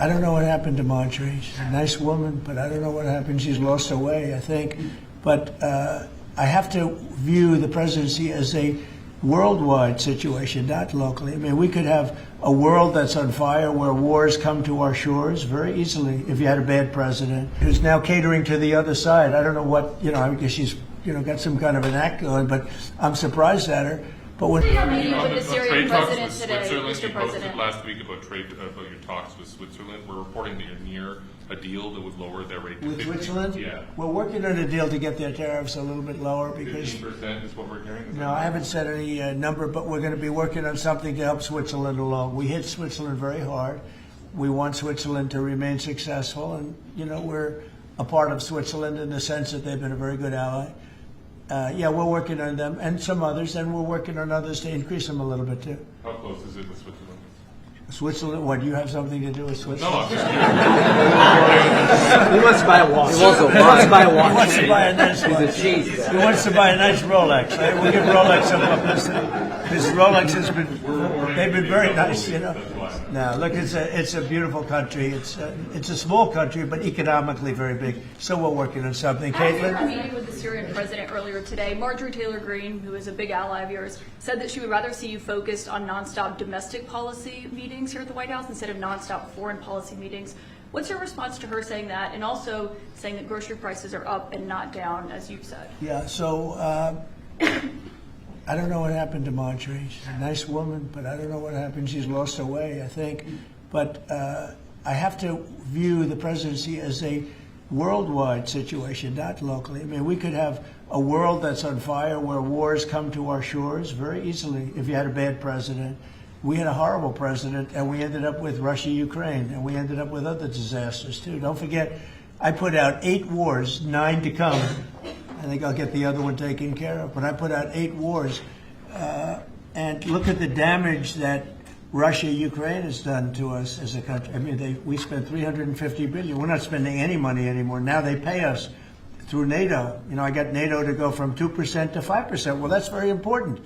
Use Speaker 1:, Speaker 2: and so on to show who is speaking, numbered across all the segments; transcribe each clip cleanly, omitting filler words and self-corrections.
Speaker 1: I don't know what happened to Marjorie. She's a nice woman, but I don't know what happened. She's lost her way, I think. But I have to view the presidency as a worldwide situation, not locally. I mean, we could have a world that's on fire where wars come to our shores very easily if you had a bad president who's now catering to the other side. I don't know what, I guess she's, got some kind of an act going, but I'm surprised at her. But when
Speaker 2: meeting with the Syrian president today,
Speaker 3: Mr.
Speaker 2: Mr.
Speaker 3: President,
Speaker 2: President.
Speaker 3: last week about your talks with Switzerland. We're reporting that you're near a deal that would lower their rate to
Speaker 1: with
Speaker 3: 50.
Speaker 1: Switzerland,
Speaker 3: Yeah.
Speaker 1: we're working on a deal to get their tariffs a little bit lower because
Speaker 3: 15% is what we're hearing.
Speaker 1: no, I haven't said any number, but we're going to be working on something to help Switzerland along. We hit Switzerland very hard. We want Switzerland to remain successful, and we're a part of Switzerland in the sense that they've been a very good ally. Yeah, we're working on them and some others, and we're working on others to increase them a little bit too.
Speaker 3: How close is it with Switzerland?
Speaker 1: Switzerland? What, do you have something to do with
Speaker 3: No,
Speaker 1: Switzerland?
Speaker 3: I'm just
Speaker 4: He wants to buy a watch. He wants to buy a watch.
Speaker 1: He wants to buy a nice watch.
Speaker 4: He's a cheese.
Speaker 1: He wants to buy a nice Rolex. Right? We'll give Rolex some publicity. Because Rolex has they've been very nice, Now, look, it's a beautiful country. It's a small country, but economically very big. So we're working on something.
Speaker 2: After a
Speaker 1: Caitlin?
Speaker 2: meeting with the Syrian president earlier today, Marjorie Taylor Greene, who is a big ally of yours, said that she would rather see you focused on nonstop domestic policy meetings here at the White House instead of nonstop foreign policy meetings. What's your response to her saying that, and also saying that grocery prices are up and not down, as you've said?
Speaker 1: Yeah, so I don't know what happened to Marjorie. She's a nice woman, but I don't know what happened. She's lost her way, I think. But I have to view the presidency as a worldwide situation, not locally. I mean, we could have a world that's on fire where wars come to our shores very easily if you had a bad president. We had a horrible president, and we ended up with Russia, Ukraine, and we ended up with other disasters, too. Don't forget, I put out 8 wars, 9 to come. I think I'll get the other one taken care of. But I put out 8 wars. And look at the damage that Russia, Ukraine has done to us as a country. I mean, we spent $350 billion. We're not spending any money anymore. Now they pay us through NATO. I got NATO to go from 2% to 5%. Well, that's very important.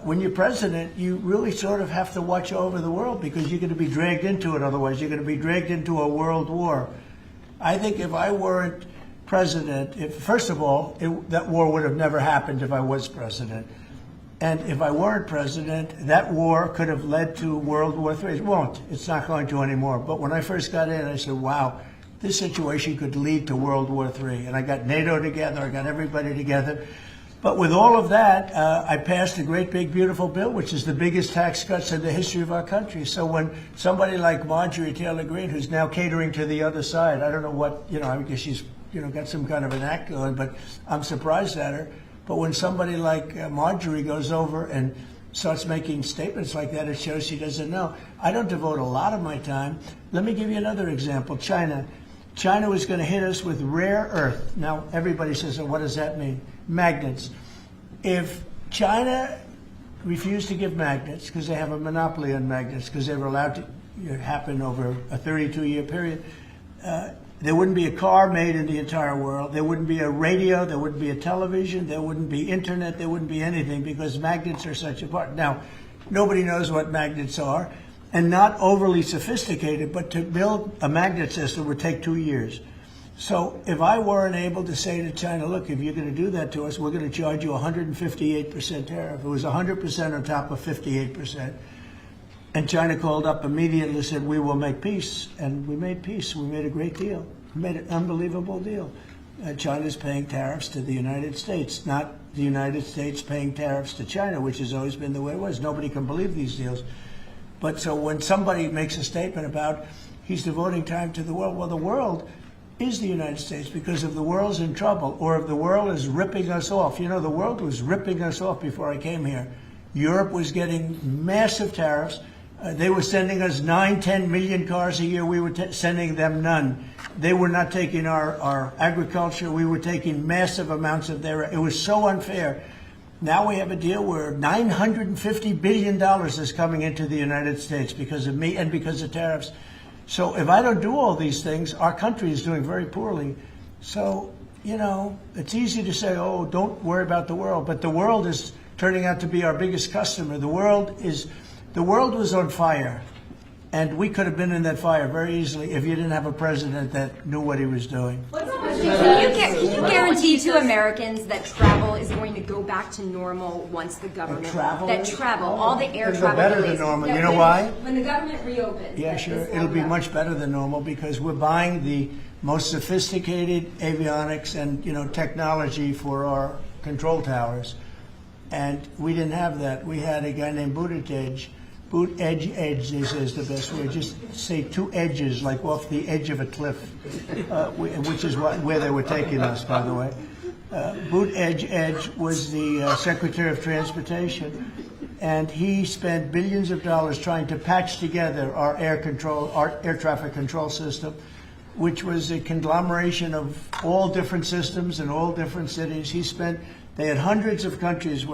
Speaker 1: When you're president, you really sort of have to watch over the world because you're going to be dragged into it. Otherwise, you're going to be dragged into a world war. I think if I weren't president, first of all, that war would have never happened if I was president. And if I weren't president, that war could have led to World War III. It won't. It's not going to anymore. But when I first got in, I said, wow, this situation could lead to World War III. And I got NATO together. I got everybody together. But with all of that, I passed a great, big, beautiful bill, which is the biggest tax cuts in the history of our country. So when somebody like Marjorie Taylor Greene, who's now catering to the other side, I don't know what, I guess she's, got some kind of an act going, but I'm surprised at her. But when somebody like Marjorie goes over and starts making statements like that, it shows she doesn't know. I don't devote a lot of my time. Let me give you another example. China. China was going to hit us with rare earth. Now, everybody says, what does that mean? Magnets. If China refused to give magnets, because they have a monopoly on magnets, because they were allowed to happen over a 32-year period, there wouldn't be a car made in the entire world. There wouldn't be a radio. There wouldn't be a television. There wouldn't be internet. There wouldn't be anything because magnets are such a part. Now, nobody knows what magnets are, and not overly sophisticated, but to build a magnet system would take 2 years. So if I weren't able to say to China, look, if you're going to do that to us, we're going to charge you 158% tariff. It was 100% on top of 58%. And China called up immediately and said, we will make peace. And we made peace. We made a great deal. We made an unbelievable deal. China's paying tariffs to the United States, not the United States paying tariffs to China, which has always been the way it was. Nobody can believe these deals. But so when somebody makes a statement about he's devoting time to the world, well, the world is the United States because if the world's in trouble or if the world is ripping us off, the world was ripping us off before I came here. Europe was getting massive tariffs. They were sending us 9-10 million cars a year. We were sending them none. They were not taking our agriculture. We were taking massive amounts of their. It was so unfair. Now we have a deal where $950 billion is coming into the United States because of me and because of tariffs. So if I don't do all these things, our country is doing very poorly. So, it's easy to say, oh, don't worry about the world. But the world is turning out to be our biggest customer. The world was on fire. And we could have been in that fire very easily if you didn't have a president that knew what he was doing.
Speaker 5: Can you guarantee to Americans that travel is going to go back to normal once the government all the air
Speaker 1: It'll go
Speaker 5: travel
Speaker 1: better than
Speaker 5: delays,
Speaker 1: normal.
Speaker 5: that
Speaker 1: You know
Speaker 5: when-
Speaker 1: why?
Speaker 5: When the government reopens.
Speaker 1: Yeah,
Speaker 5: that
Speaker 1: sure.
Speaker 5: this
Speaker 1: It'll
Speaker 5: will
Speaker 1: be
Speaker 5: go.
Speaker 1: much better than normal because we're buying the most sophisticated avionics and technology for our control towers, and we didn't have that. We had a guy named Buttigieg. Edge, they say is the best word. Just say two edges, like off the edge of a cliff, which is where they were taking us, by the way. Edge was the Secretary of Transportation, and he spent billions of dollars trying to patch together our air traffic control system, which was a conglomeration of all different systems in all different cities. They had hundreds of companies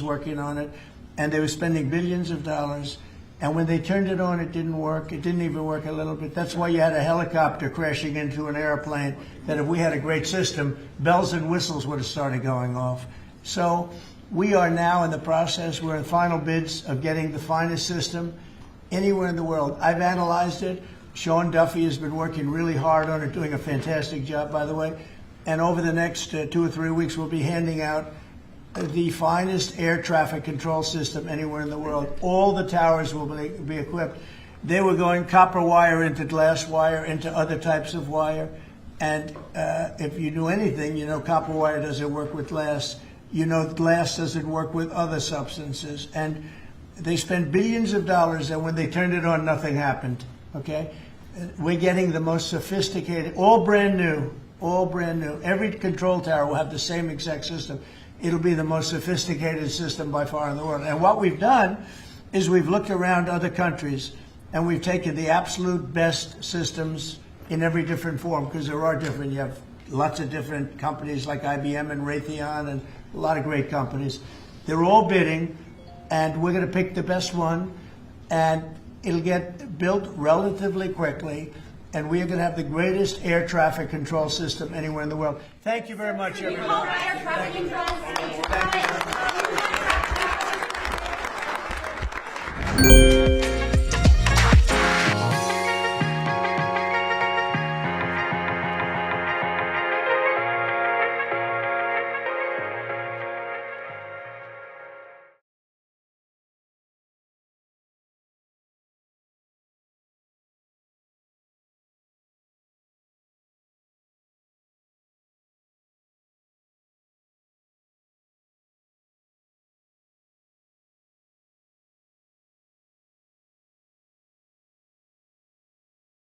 Speaker 1: working on it, and they were spending billions of dollars. And when they turned it on, it didn't work. It didn't even work a little bit. That's why you had a helicopter crashing into an airplane, that if we had a great system, bells and whistles would have started going off. So we are now in the process. We're in final bids of getting the finest system anywhere in the world. I've analyzed it. Sean Duffy has been working really hard on it, doing a fantastic job, by the way. And over the next 2 or 3 weeks, we'll be handing out the finest air traffic control system anywhere in the world. All the towers will be equipped. They were going copper wire into glass wire into other types of wire. And if you knew anything, copper wire doesn't work with glass. Glass doesn't work with other substances. And they spent billions of dollars, and when they turned it on, nothing happened. Okay? We're getting the most sophisticated, all brand new. Every control tower will have the same exact system. It'll be the most sophisticated system by far in the world. And what we've done is we've looked around other countries, and we've taken the absolute best systems in every different form, because there are different. You have lots of different companies like IBM and Raytheon and a lot of great companies. They're all bidding, and we're going to pick the best one, and it'll get built relatively quickly. And we are going to have the greatest air traffic control system anywhere in the world. Thank you very much, everyone.
Speaker 5: Air traffic control.